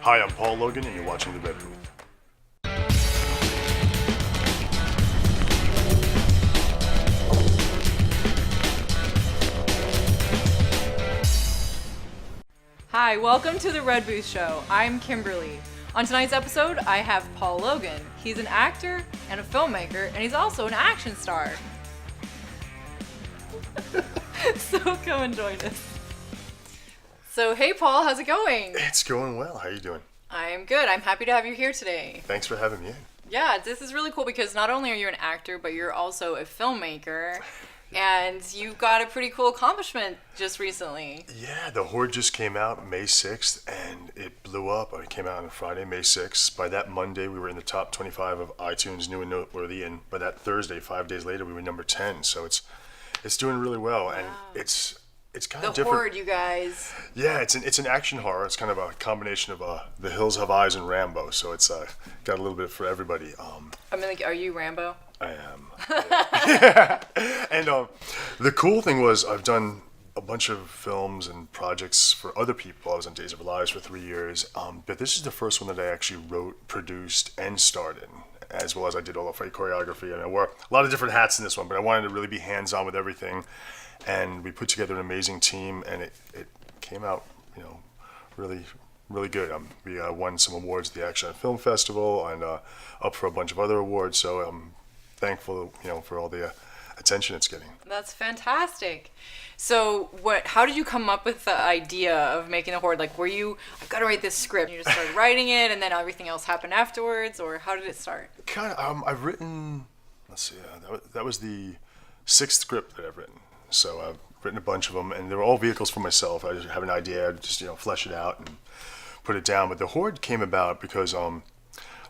Hi, I'm Paul Logan, and you're watching The Red Booth. Hi, welcome to The Red Booth Show. I'm Kimberly. On tonight's episode, I have Paul Logan. He's an actor and a filmmaker, and he's also an action star. So come and join us. So, hey Paul, how's it going? It's going well. How you doing? I'm good. I'm happy to have you here today. Thanks for having me in. Yeah, this is really cool because not only are you an actor, but you're also a filmmaker. And you got a pretty cool accomplishment just recently. Yeah, the Horde just came out May 6th, and it blew up. It came out on Friday, May 6th. By that Monday, we were in the top 25 of iTunes New and Noteworthy, and by that Thursday, 5 days later, we were number 10. So it's doing really well, and it's kind of The different. Horde, you guys. Yeah, it's an action horror. It's kind of a combination of The Hills Have Eyes and Rambo. So it's got a little bit for everybody. I mean, like, are you Rambo? I am. Yeah. And the cool thing was I've done a bunch of films and projects for other people. I was on Days of Our Lives for 3 years, but this is the first one that I actually wrote, produced, and starred in, as well as I did all the fight choreography. And I wore a lot of different hats in this one, but I wanted to really be hands-on with everything. And we put together an amazing team, and it came out, really, really good. We won some awards at the Action Film Festival, and up for a bunch of other awards. So I'm thankful, for all the attention it's getting. That's fantastic. So how did you come up with the idea of making the Horde? Like, were you, I've got to write this script, and you just started writing it, and then everything else happened afterwards, or how did it start? Kind of, I've written, let's see, that was the 6th script that I've written. So I've written a bunch of them, and they were all vehicles for myself. I just have an idea, I'd just, flesh it out and put it down. But the Horde came about because, like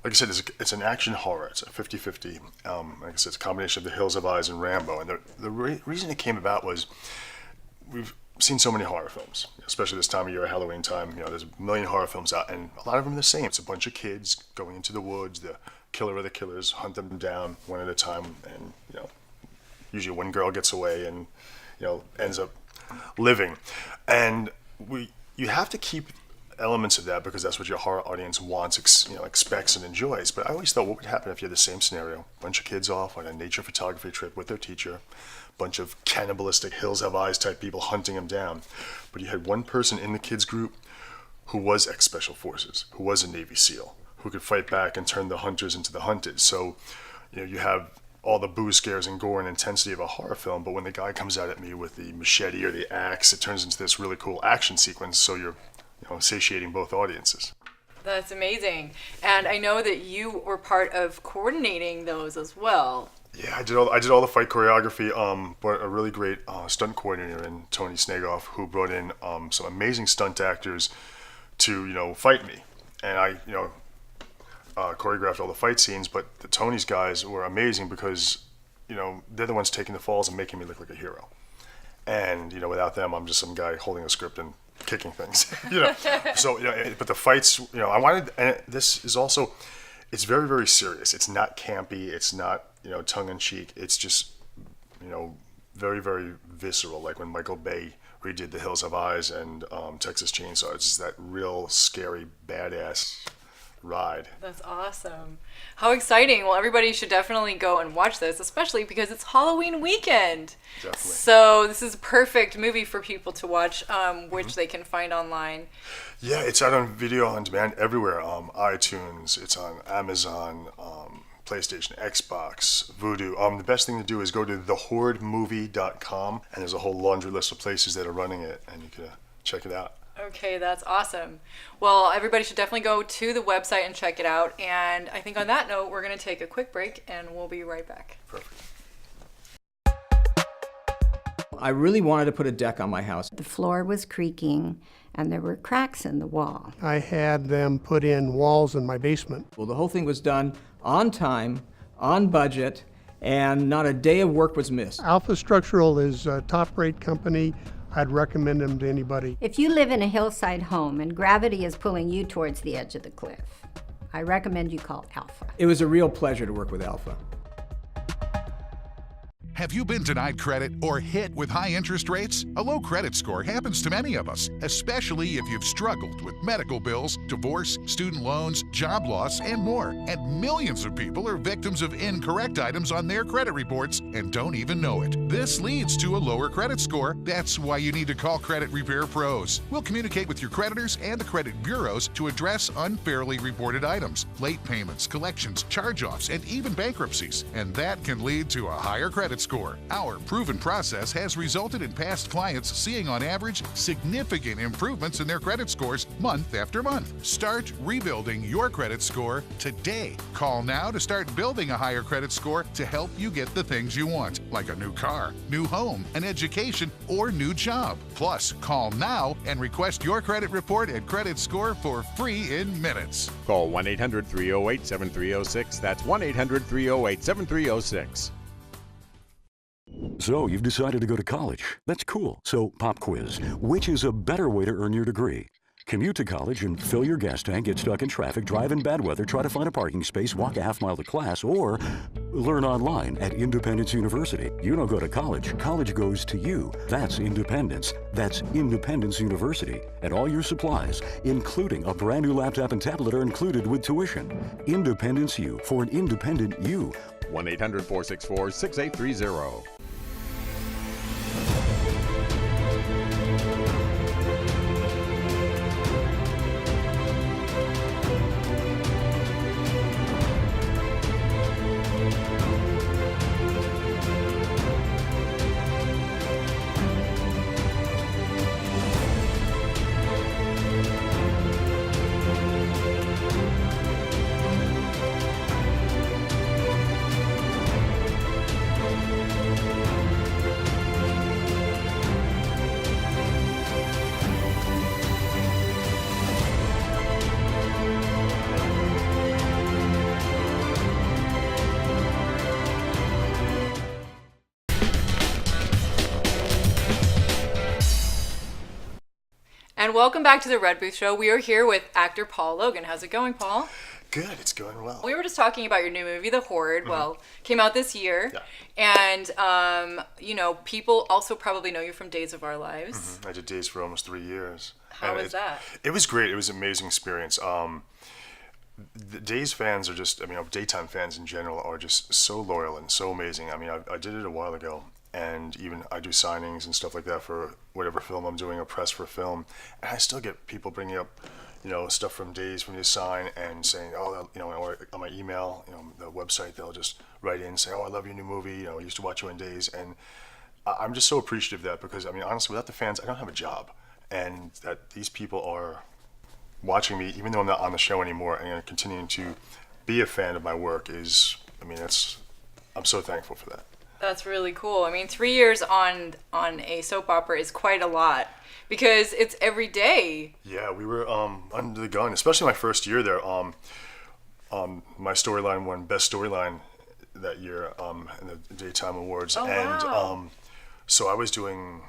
I said, it's an action horror. It's a 50-50. Like I said, it's a combination of The Hills Have Eyes and Rambo. And the reason it came about was we've seen so many horror films, especially this time of year, Halloween time. There's a million horror films out, and a lot of them are the same. It's a bunch of kids going into the woods. The killer or the killers hunt them down one at a time, and usually one girl gets away and ends up living. And you have to keep elements of that because that's what your horror audience wants, expects and enjoys. But I always thought, what would happen if you had the same scenario? Bunch of kids off on a nature photography trip with their teacher, bunch of cannibalistic Hills Have Eyes type people hunting them down. But you had one person in the kids group who was ex-special forces, who was a Navy SEAL, who could fight back and turn the hunters into the hunted. So you have all the booze scares and gore and intensity of a horror film, but when the guy comes out at me with the machete or the axe, it turns into this really cool action sequence, so you're satiating both audiences. That's amazing. And I know that you were part of coordinating those as well. Yeah, I did all the fight choreography, but a really great stunt coordinator in Tony Snagoff, who brought in some amazing stunt actors to fight me. And I choreographed all the fight scenes, but the Tony's guys were amazing because, they're the ones taking the falls and making me look like a hero. And, without them, I'm just some guy holding a script and kicking things, So, but the fights, I wanted, and this is also, it's very, very serious. It's not campy. It's not, tongue in cheek. It's just, very, very visceral. Like when Michael Bay redid The Hills Have Eyes and Texas Chainsaw. It's just that real scary, badass ride. That's awesome. How exciting. Well, everybody should definitely go and watch this, especially because it's Halloween weekend. Definitely. So this is a perfect movie for people to watch, which they can find online. Yeah, it's out on video on demand everywhere. iTunes, it's on Amazon, PlayStation, Xbox, Vudu. The best thing to do is go to thehordemovie.com, and there's a whole laundry list of places that are running it, and you can check it out. Okay, that's awesome. Well, everybody should definitely go to the website and check it out. And I think on that note, we're going to take a quick break, and we'll be right back. Perfect. I really wanted to put a deck on my house. The floor was creaking, and there were cracks in the wall. I had them put in walls in my basement. Well, the whole thing was done on time, on budget, and not a day of work was missed. Alpha Structural is a top-rate company. I'd recommend them to anybody. If you live in a hillside home and gravity is pulling you towards the edge of the cliff, I recommend you call Alpha. It was a real pleasure to work with Alpha. Have you been denied credit or hit with high interest rates? A low credit score happens to many of us, especially if you've struggled with medical bills, divorce, student loans, job loss, and more. And millions of people are victims of incorrect items on their credit reports and don't even know it. This leads to a lower credit score. That's why you need to call Credit Repair Pros. We'll communicate with your creditors and the credit bureaus to address unfairly reported items, late payments, collections, charge-offs, and even bankruptcies. And that can lead to a higher credit score. Our proven process has resulted in past clients seeing on average significant improvements in their credit scores month after month. Start rebuilding your credit score today. Call now to start building a higher credit score to help you get the things you want, like a new car, new home, an education, or new job. Plus, call now and request your credit report and credit score for free in minutes. Call 1-800-308-7306. That's 1-800-308-7306. So, you've decided to go to college. That's cool. So, pop quiz. Which is a better way to earn your degree? Commute to college and fill your gas tank, get stuck in traffic, drive in bad weather, try to find a parking space, walk a half mile to class, or learn online at Independence University. You don't go to college. College goes to you. That's independence. That's Independence University. And all your supplies, including a brand new laptop and tablet, are included with tuition. Independence U for an independent you. 1-800-464-6830. And welcome back to the Red Booth Show. We are here with actor Paul Logan. How's it going, Paul? Good, it's going well. We were just talking about your new movie, The Horde. Well, came out this year. Yeah. And, people also probably know you from Days of Our Lives. I did Days for almost 3 years. How was that? It was great. It was an amazing experience. The Days fans are just, daytime fans in general are just so loyal and so amazing. I did it a while ago. And even I do signings and stuff like that for whatever film I'm doing, or press for film. And I still get people bringing up, stuff from Days for me to sign and saying, or on my email, the website, they'll just write in, say, oh, I love your new movie. I used to watch you on Days. And I'm just so appreciative of that because, honestly, without the fans, I don't have a job. And that these people are watching me, even though I'm not on the show anymore, and continuing to be a fan of my work is, I'm so thankful for that. That's really cool. 3 years on a soap opera is quite a lot because it's every day. Yeah, we were under the gun, especially my first year there. My storyline won Best Storyline that year in the Daytime Awards. Oh, and wow. So I was doing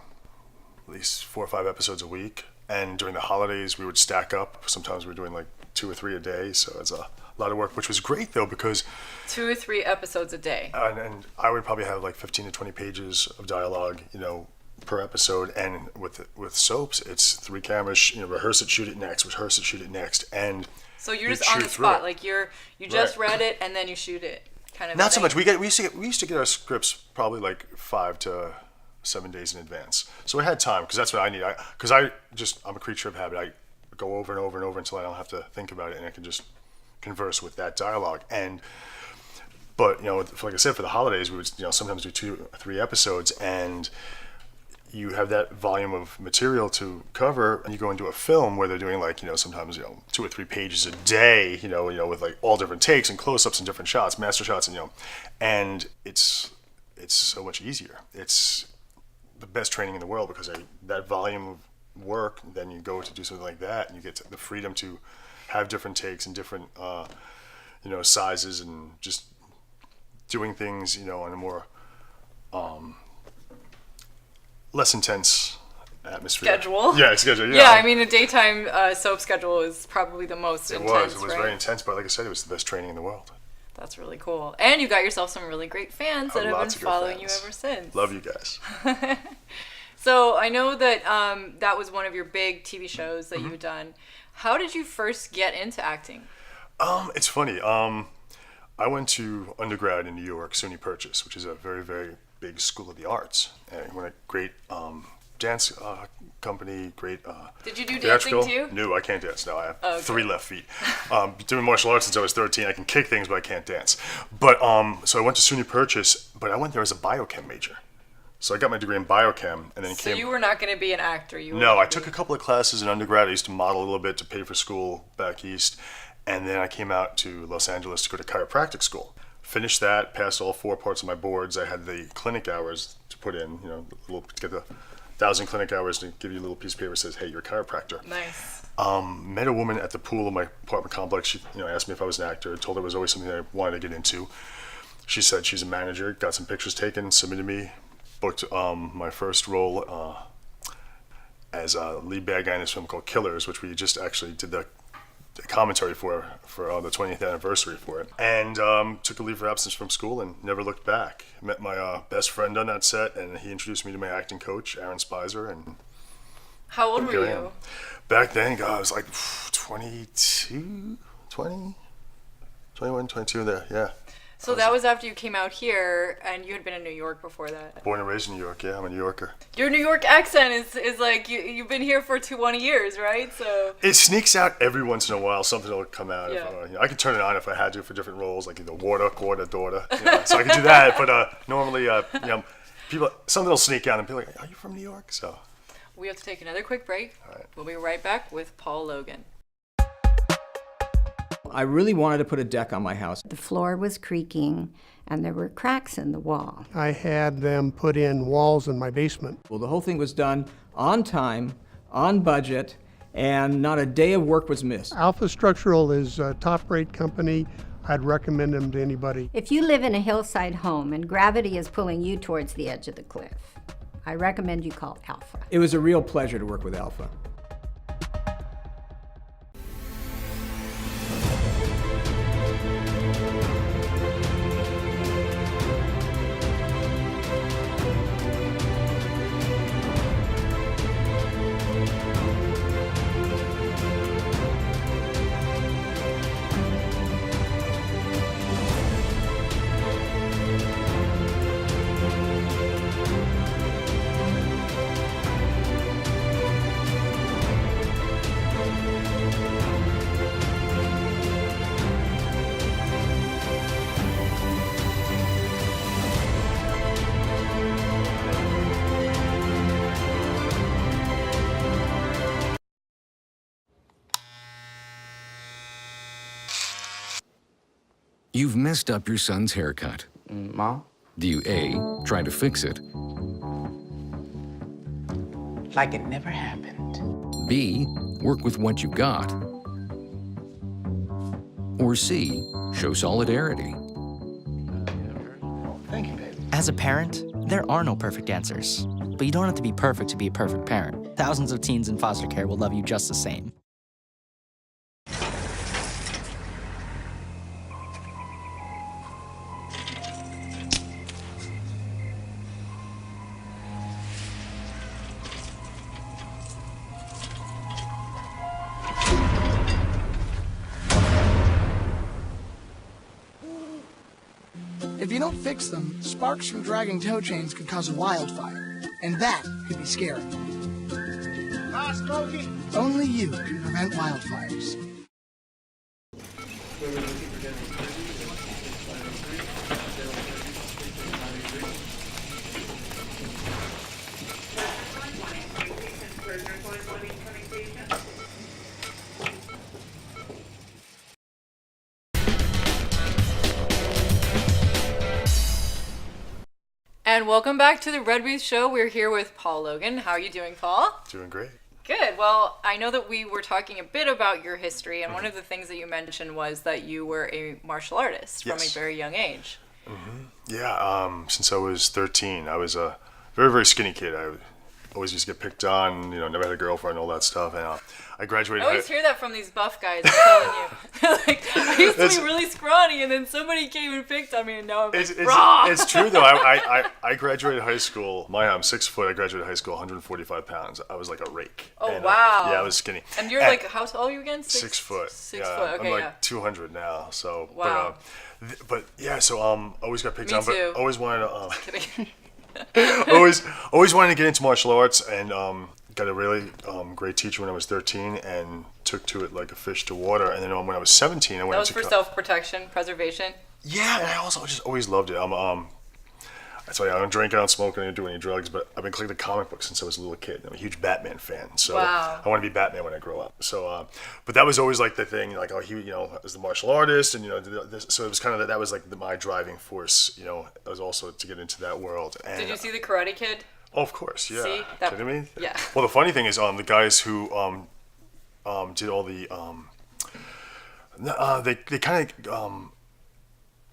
at least 4 or 5 episodes a week. And during the holidays, we would stack up. Sometimes we were doing like 2 or 3 a day. So it's a lot of work, which was great though because 2 or 3 episodes a day. And I would probably have like 15 to 20 pages of dialogue, per episode. And with soaps, it's 3 cameras. Rehearse it, shoot it next. Rehearse it, shoot it next. And so you're just on the spot, like you just read it and then you shoot it, kind of. Not so much. We used to get our scripts probably like 5 to 7 days in advance. So we had time because that's what I need. I'm a creature of habit. I go over and over and over until I don't have to think about it, and I can just converse with that dialogue. But like I said, for the holidays, we would sometimes do 2 or 3 episodes, and you have that volume of material to cover, and you go into a film where they're doing like sometimes 2 or 3 pages a day, with like all different takes and close-ups and different shots, master shots, and it's so much easier. It's the best training in the world because that volume of work, then you go to do something like that, and you get the freedom to have different takes and different sizes, and just doing things on a more less intense atmosphere. Schedule. Yeah, schedule. Yeah. Yeah, a daytime soap schedule is probably the most intense. It was right? very intense, but like I said, it was the best training in the world. That's really cool. And you got yourself some really great fans that have been Lots of good following you fans. ever since. Love you guys. So I know that that was one of your big TV shows Mm-hmm. that you've done. How did you first get into acting? It's funny. I went to undergrad in New York, SUNY Purchase, which is a very, very big school of the arts. And went a great dance company, great Did you do theatrical. dancing too? No, I can't dance. No, I have Okay. 3 left feet. Doing martial arts since I was 13. I can kick things, but I can't dance. But so I went to SUNY Purchase, but I went there as a biochem major. So I got my degree in biochem, and then So came. you were not going to be an actor. You were No, gonna I took a couple of classes in undergrad. I used to model a little bit to pay for school back east. And then I came out to Los Angeles to go to chiropractic school. Finished that, passed all 4 parts of my boards. I had the clinic hours to put in, to get the 1,000 clinic hours to give you a little piece of paper that says, hey, you're a chiropractor. Nice. Met a woman at the pool of my apartment complex. She asked me if I was an actor. I told her it was always something I wanted to get into. She said she's a manager, got some pictures taken, submitted me, booked my first role as a lead bad guy in this film called Killers, which we just actually did the commentary for the 20th anniversary for it. And took a leave of absence from school and never looked back. Met my best friend on that set, and he introduced me to my acting coach, Aaron Spicer. And How old were here I you? am. Back then, God, I was like 22, 20, 21, 22 there, yeah. So that was after you came out here, and you had been in New York before that. Born and raised in New York, yeah, I'm a New Yorker. Your New York accent is like you've been here for 20 years, right? So It sneaks out every once in a while. Something will come out. Yeah. I could turn it on if I had to for different roles, like water, quarter, daughter. So I could do that. But normally, people, something will sneak out and be like, "Are you from New York?" So we have to take another quick break. All right. We'll be right back with Paul Logan. I really wanted to put a deck on my house. The floor was creaking, and there were cracks in the wall. I had them put in walls in my basement. Well, the whole thing was done on time, on budget, and not a day of work was missed. Alpha Structural is a top-rate company. I'd recommend them to anybody. If you live in a hillside home and gravity is pulling you towards the edge of the cliff, I recommend you call Alpha. It was a real pleasure to work with Alpha. You've messed up your son's haircut. Mom? Do you A, try to fix it, Like it never happened. B, work with what you got, or C, show solidarity? Thank you, baby. As a parent, there are no perfect answers. But you don't have to be perfect to be a perfect parent. Thousands of teens in foster care will love you just the same. If you don't fix them, sparks from dragging tow chains could cause a wildfire, and that could be scary. Smokey. Only you can prevent wildfires. And welcome back to the Red Booth Show. We're here with Paul Logan. How are you doing, Paul? doing great. Good. Well, I know that we were talking a bit about your history, and one of the things that you mentioned was that you were a martial artist from a Yes. very young age. Yeah, since I was 13, I was a very, very skinny kid. I always used to get picked on, never had a girlfriend and all that stuff. And I graduated. I always hear that from these buff guys, I'm telling you. Like, I used to be really scrawny, and then somebody came and picked on me, and now I'm raw. It's true, though. I graduated high school. I'm 6 foot. I graduated high school 145 pounds. I was like a rake. Oh, and, wow. Yeah, I was skinny. And you're like, how tall are you again? 6 foot. 6 yeah, foot, okay, I'm like 200 now, so. Wow. But yeah, so always got picked Me on, too. but always wanted to. Kidding. always wanted to get into martial arts, and got a really great teacher when I was 13, and took to it like a fish to water. And then when I was 17, I went. That was for self-protection, preservation. Yeah, and I also just always loved it. That's why I don't drink, I don't smoke, I don't do any drugs, but I've been collecting comic books since I was a little kid. I'm a huge Batman fan, so wow. I want to be Batman when I grow up. So, but that was always like the thing, like, he, was the martial artist, and so it was kind of that was like my driving force, it was also to get into that world. And, did you see the Karate Kid? Oh, of course, yeah. See? Kidding me? Yeah. Well, the funny thing is, the guys who did all the they kind of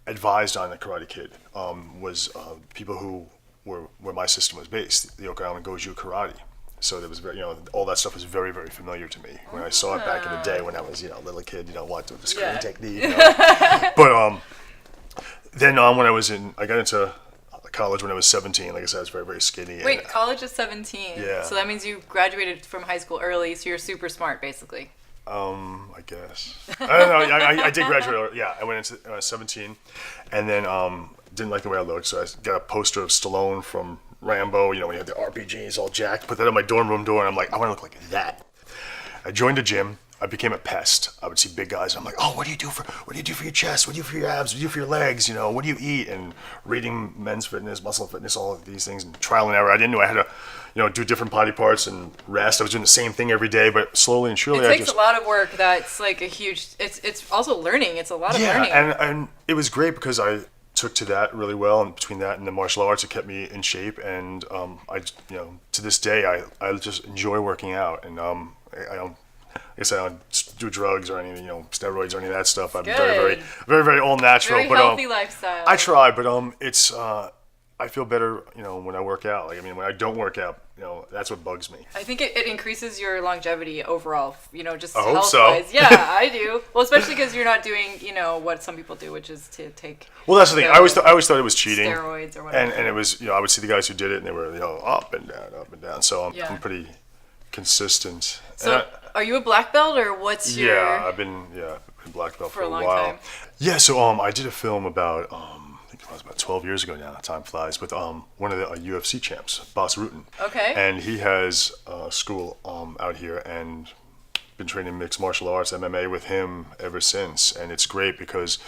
advised on the Karate Kid was people who were where my system was based, the Okinawan Goju Karate. So there was very, all that stuff was very, very familiar to me when I saw it back in the day when I was, a little kid, watching the screen technique. But then when I got into college when I was 17. Like I said, I was very, very skinny. Wait, college is 17. Yeah. So that means you graduated from high school early, so you're super smart, basically. I guess. I don't know. I did graduate early. Yeah, I went into 17, and then didn't like the way I looked, so I got a poster of Stallone from Rambo. When he had the RPGs all jacked. Put that on my dorm room door, and I'm like, I want to look like that. I joined a gym. I became a pest. I would see big guys, and I'm like, oh, what do you do for your chest? What do you do for your abs? What do you do for your legs? What do you eat? And reading Men's Fitness, Muscle Fitness, all of these things, and trial and error. I didn't know I had to, do different body parts and rest. I was doing the same thing every day, but slowly and surely, it takes a lot of work. That's like a huge. It's also learning. It's a lot of learning. Yeah, and it was great because I took to that really well, and between that and the martial arts, it kept me in shape. And I, to this day, I just enjoy working out, and I don't. I guess I don't do drugs or any, steroids or any of that stuff. I'm very, very, very all natural. Very healthy lifestyle. I try, but it's I feel better, when I work out. Like, when I don't work out, that's what bugs me. I think it increases your longevity overall. Just I hope health-wise. so. Yeah, I do. Well, especially because you're not doing, what some people do, which is to take. Well, that's the thing. I always thought it was cheating. Steroids or whatever. And it was, I would see the guys who did it, and they were, up and down. So I'm pretty consistent. So, are you a black belt or what's your? Yeah, I've been black belt for a long while. time. Yeah, so I did a film about I think it was about 12 years ago now. Time flies. With one of the UFC champs, Boss Rutan. Okay. And he has a school out here, and been training mixed martial arts, MMA, with him ever since. And it's great because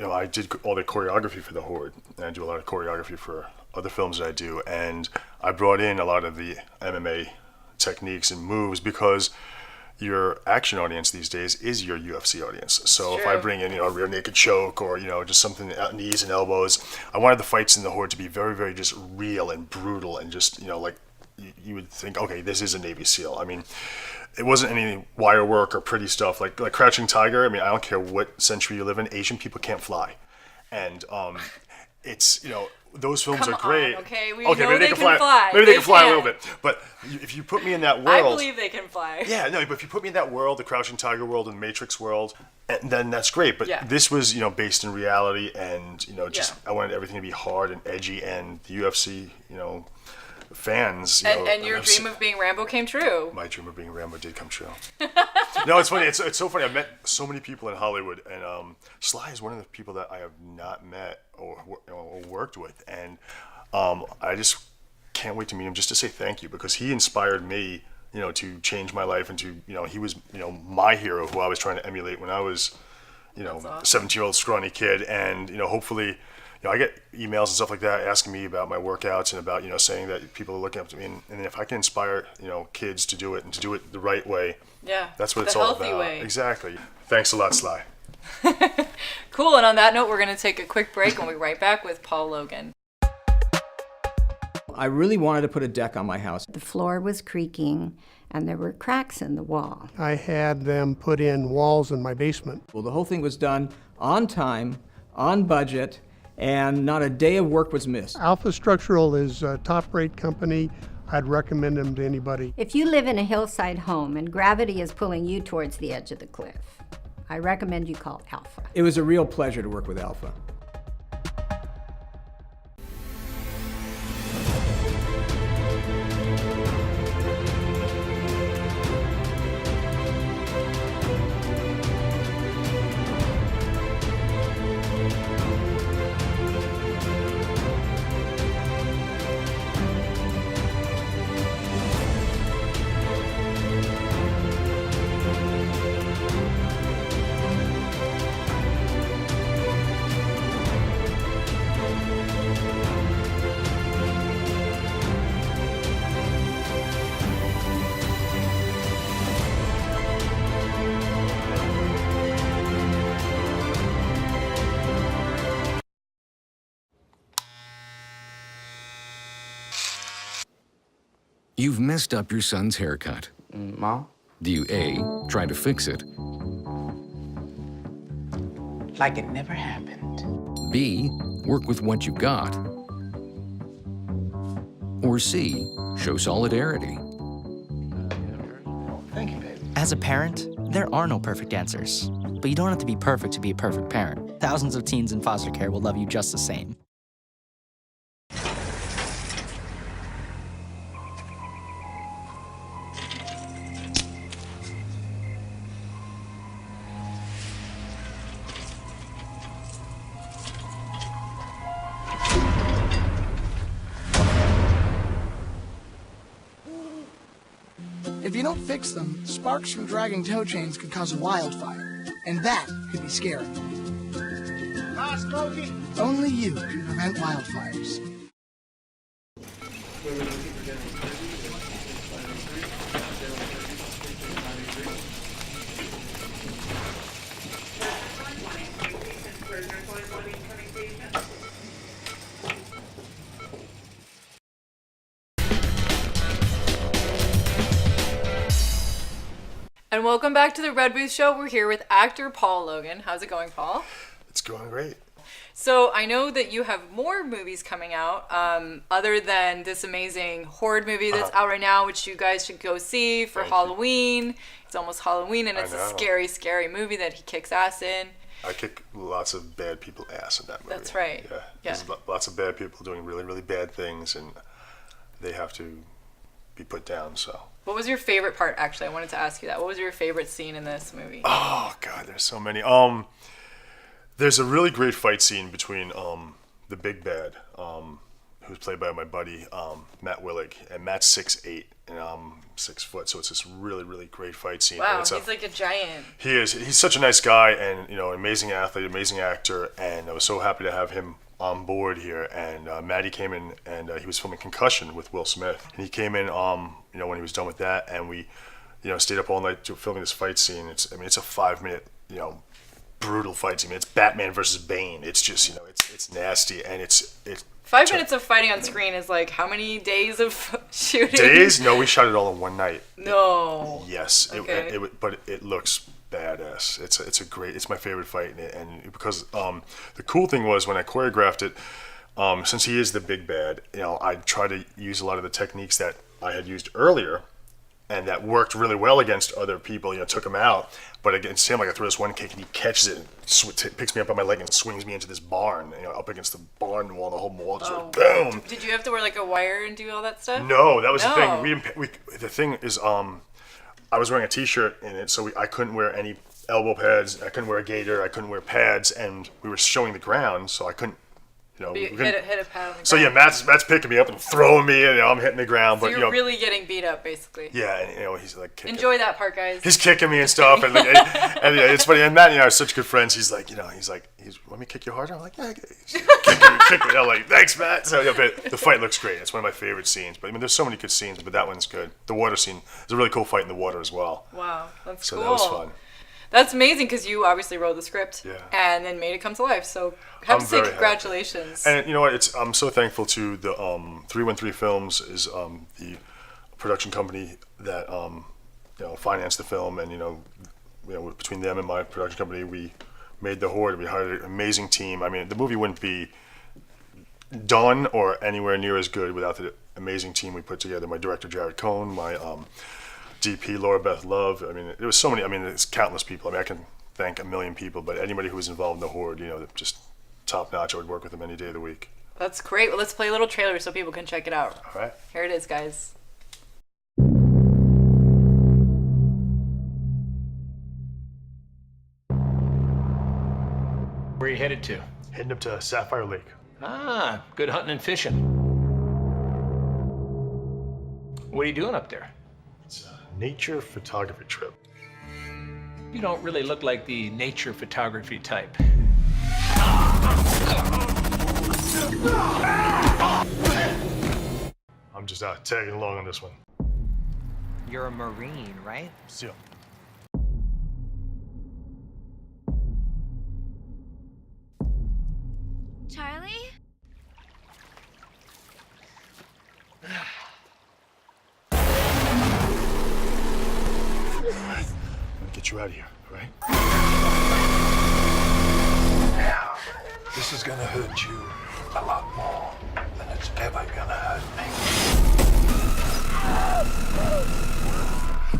I did all the choreography for the Horde, and I do a lot of choreography for other films that I do, and I brought in a lot of the MMA techniques and moves because your action audience these days is your UFC audience. So if I bring in, a rear naked choke or, just something out knees and elbows, I wanted the fights in the Horde to be very, very just real and brutal and just, like you would think, okay, this is a Navy SEAL. I mean, it wasn't any wire work or pretty stuff like Crouching Tiger. I mean, I don't care what century you live in, Asian people can't fly. And it's, those films are great. Okay, know maybe they can fly. Maybe they can fly a little bit. But if you put me in that world, I believe they can fly. Yeah, no, but if you put me in that world, the Crouching Tiger world and Matrix world, then that's great. But this was, based in reality, and I wanted everything to be hard and edgy, and the UFC, fans. And your dream of being Rambo came true. My dream of being Rambo did come true. No, it's funny. It's so funny. I've met so many people in Hollywood, and Sly is one of the people that I have not met or worked with, and I just can't wait to meet him just to say thank you, because he inspired me, to change my life, and to, he was, my hero who I was trying to emulate when I was, a 17-year-old scrawny kid, and hopefully. I get emails and stuff like that asking me about my workouts and about, saying that people are looking up to me. And if I can inspire, kids to do it and to do it the right way, that's what it's all about. The healthy way. Exactly. Thanks a lot, Sly. Cool. And on that note, we're going to take a quick break and we'll be right back with Paul Logan. I really wanted to put a deck on my house. The floor was creaking and there were cracks in the wall. I had them put in walls in my basement. Well, the whole thing was done on time, on budget, and not a day of work was missed. Alpha Structural is a top-rate company. I'd recommend them to anybody. If you live in a hillside home and gravity is pulling you towards the edge of the cliff, I recommend you call Alpha. It was a real pleasure to work with Alpha. You've messed up your son's haircut. Mom? Do you A, try to fix it, Like it never happened. B, work with what you got, or C, show solidarity? Thank you, babe. As a parent, there are no perfect answers. But you don't have to be perfect to be a perfect parent. Thousands of teens in foster care will love you just the same. If you don't fix them, sparks from dragging tow chains could cause a wildfire, and that could be scary. Smokey. Only you can prevent wildfires. And welcome back to the Red Booth Show. We're here with actor Paul Logan. How's it going, Paul? It's going great. So I know that you have more movies coming out, other than this amazing Horde movie that's out right now, which you guys should go see for Halloween. It's almost Halloween, and it's a scary, scary movie that he kicks ass in. I kick lots of bad people ass in that movie. That's right. Yeah. There's lots of bad people doing really, really bad things, and they have to be put down, so. What was your favorite part, actually? I wanted to ask you that. What was your favorite scene in this movie? Oh, God, there's so many. There's a really great fight scene between the big bad, who's played by my buddy, Matt Willig, and Matt's 6'8", and I'm 6 foot, so it's this really, really great fight scene. Wow, he's like a giant. He is. He's such a nice guy, and amazing athlete, amazing actor, and I was so happy to have him on board here. And Matty came in, and he was filming Concussion with Will Smith, and he came in, when he was done with that, and we, stayed up all night filming this fight scene. It's a 5-minute, brutal fight scene. It's Batman versus Bane. It's just, it's nasty, and it's 5 minutes of fighting on screen is like how many days of shooting? Days? No, we shot it all in one night. No. Yes, Okay. but it looks badass. It's my favorite fight, and because the cool thing was when I choreographed it, since he is the big bad, I try to use a lot of the techniques that I had used earlier, and that worked really well against other people. Took him out. But against him, I throw this one kick, and he catches it, and picks me up on my leg, and swings me into this barn. Up against the barn wall, the whole wall just went boom. Did you have to wear like a wire and do all that stuff? No, that was the thing. The thing is, I was wearing a T-shirt in it, so I couldn't wear any elbow pads. I couldn't wear a gaiter. I couldn't wear pads, and we were showing the ground, so I couldn't. Hit a pad on the ground. So yeah, Matt's picking me up and throwing me, and I'm hitting the ground. So But you're really getting beat up, basically. Yeah, and he's like kicking. Enjoy that part, guys. He's kicking me and stuff, and it's funny. And Matt and I are such good friends. He's like, let me kick you harder. I'm like, yeah, kick me. I'm like, thanks, Matt. So but the fight looks great. It's one of my favorite scenes. But there's so many good scenes, but that one's good. The water scene. There's a really cool fight in the water as well. Wow, that's cool. So that was fun. That's amazing because you obviously wrote the script and then made it come to life. So I have to say congratulations. Happy. And you know what? I'm so thankful to the 313 Films is the production company that financed the film, and between them and my production company, we made the Horde. We hired an amazing team. The movie wouldn't be done or anywhere near as good without the amazing team we put together. My director, Jared Cohn, my DP, Laura Beth Love. I mean, there was so many. I mean, it's countless people. I mean, I can thank a million people, but anybody who was involved in the Horde, you know, just top notch. I would work with them any day of the week. That's great. Well, let's play a little trailer so people can check it out. All right. Here it is, guys. Where are you headed to? Heading up to Sapphire Lake. Ah, good hunting and fishing. What are you doing up there? It's a nature photography trip. You don't really look like the nature photography type. I'm just tagging along on this one. You're a Marine, right? SEAL. Charlie? I'm gonna get you out of here, all right? Now, this is gonna hurt you a lot more than it's ever gonna hurt me.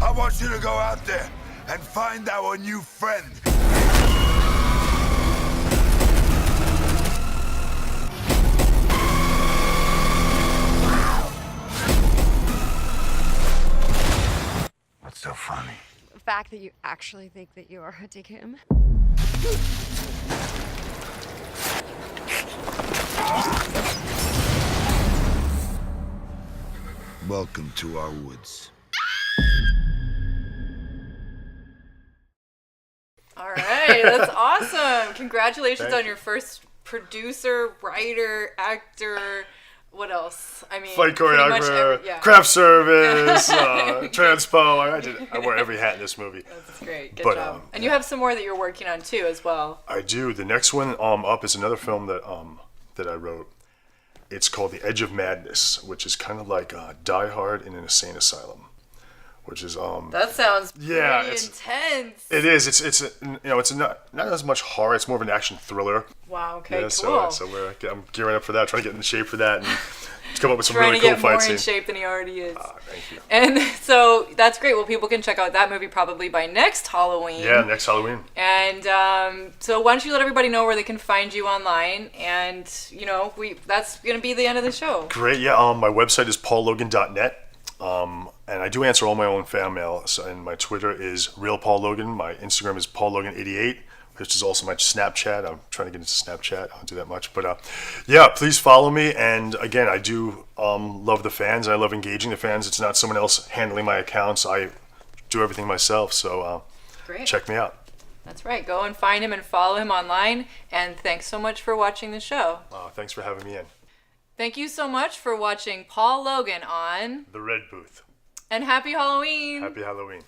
I want you to go out there and find our new friend. What's so funny? The fact that you actually think that you are hunting him. Welcome to our woods. All right, that's awesome. Congratulations Thank on your first producer, writer, actor. What else? I mean, Fight pretty much choreographer, craft service, transpo. I wear every hat in this movie. That's great. Good job. And you have some more that you're working on too, as well. I do. The next one up is another film that I wrote. It's called The Edge of Madness, which is kind of like Die Hard in an insane asylum, which is That sounds yeah, pretty intense. It is. It's not as much horror. It's more of an action thriller. Wow. Okay. Yeah, cool. So I'm gearing up for that. Trying to get in shape for that and to come up with some Trying really to cool get more fight in scenes. shape than he already is. Thank you. And so that's great. Well, people can check out that movie probably by next Halloween. Yeah, next Halloween. And so why don't you let everybody know where they can find you online? And that's gonna be the end of the show. Great. Yeah. My website is paullogan.net. And I do answer all my own fan mail. And my Twitter is real Paul Logan. My Instagram is paullogan88, which is also my Snapchat. I'm trying to get into Snapchat. I don't do that much, but yeah, please follow me. And again, I do love the fans. And I love engaging the fans. It's not someone else handling my accounts. I do everything myself. So Great. Check me out. That's right. Go and find him and follow him online. And thanks so much for watching the show. Thanks for having me in. Thank you so much for watching Paul Logan on The Red Booth. And happy Halloween. Happy Halloween.